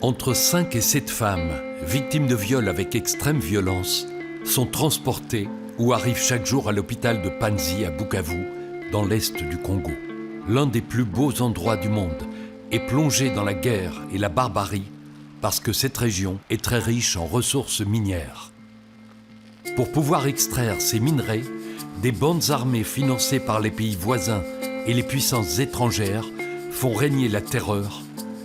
Entre 5 et 7 femmes, victimes de viols avec extrême violence, sont transportées ou arrivent chaque jour à l'hôpital de Panzi à Bukavu, dans l'est du Congo. L'un des plus beaux endroits du monde est plongé dans la guerre et la barbarie parce que cette région est très riche en ressources minières. Pour pouvoir extraire ces minerais, des bandes armées financées par les pays voisins et les puissances étrangères font régner la terreur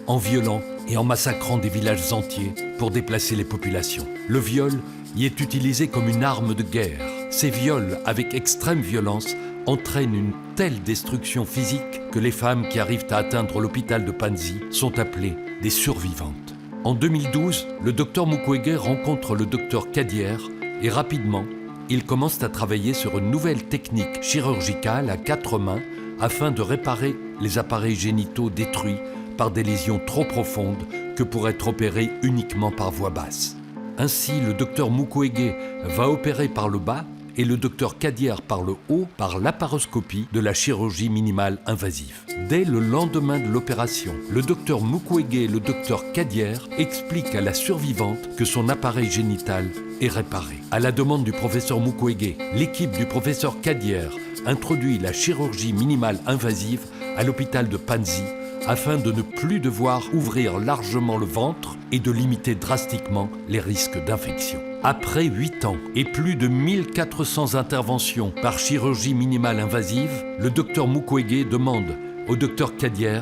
en violant et en massacrant des villages entiers pour déplacer les populations. Le viol y est utilisé comme une arme de guerre. Ces viols avec extrême violence entraînent une telle destruction physique que les femmes qui arrivent à atteindre l'hôpital de Panzi sont appelées des survivantes. En 2012, le docteur Mukwege rencontre le docteur Kadier et rapidement, ils commencent à travailler sur une nouvelle technique chirurgicale à 4 mains afin de réparer les appareils génitaux détruits par des lésions trop profondes que pour être opérées uniquement par voie basse. Ainsi, le docteur Mukwege va opérer par le bas et le docteur Kadier par le haut par laparoscopie de la chirurgie minimale invasive. Dès le lendemain de l'opération, le docteur Mukwege et le docteur Kadier expliquent à la survivante que son appareil génital est réparé. À la demande du professeur Mukwege, l'équipe du professeur Kadier introduit la chirurgie minimale invasive à l'hôpital de Panzi afin de ne plus devoir ouvrir largement le ventre et de limiter drastiquement les risques d'infection. Après 8 ans et plus de 1400 interventions par chirurgie minimale invasive, le docteur Mukwege demande au docteur Kadier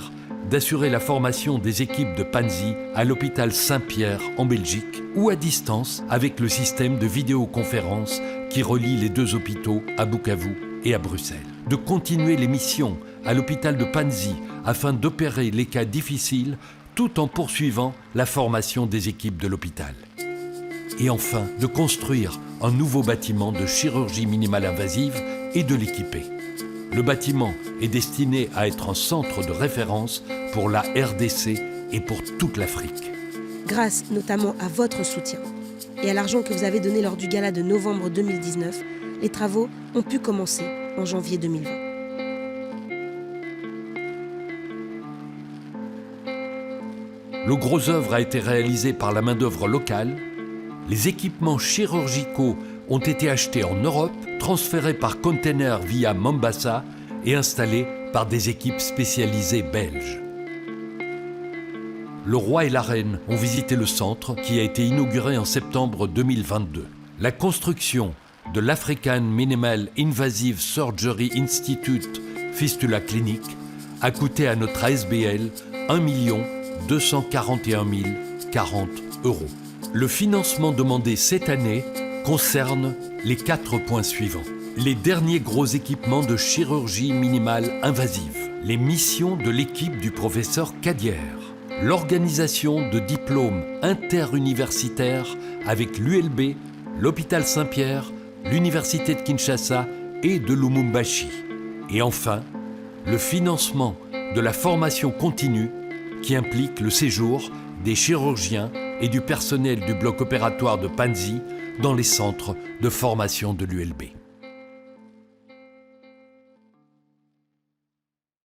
d'assurer la formation des équipes de Panzi à l'hôpital Saint-Pierre en Belgique ou à distance avec le système de vidéoconférence qui relie les deux hôpitaux à Bukavu et à Bruxelles. De continuer les missions à l'hôpital de Panzi afin d'opérer les cas difficiles tout en poursuivant la formation des équipes de l'hôpital. Et enfin, de construire un nouveau bâtiment de chirurgie minimale invasive et de l'équiper. Le bâtiment est destiné à être un centre de référence pour la RDC et pour toute l'Afrique. Grâce notamment à votre soutien et à l'argent que vous avez donné lors du gala de novembre 2019, les travaux ont pu commencer en janvier 2020. Le gros œuvre a été réalisé par la main-d'œuvre locale. Les équipements chirurgicaux ont été achetés en Europe, transférés par container via Mombasa et installés par des équipes spécialisées belges. Le roi et la reine ont visité le centre qui a été inauguré en septembre 2022. La construction de l'African Minimal Invasive Surgery Institute Fistula Clinic a coûté à notre ASBL 1 241 040 €. Le financement demandé cette année concerne les 4 points suivants. Les derniers gros équipements de chirurgie minimale invasive, les missions de l'équipe du professeur Kadier, l'organisation de diplômes interuniversitaires avec l'ULB, l'hôpital Saint-Pierre, l'université de Kinshasa et de Lumumbashi. Et enfin, le financement de la formation continue qui implique le séjour des chirurgiens et du personnel du bloc opératoire de Panzi dans les centres de formation de l'ULB.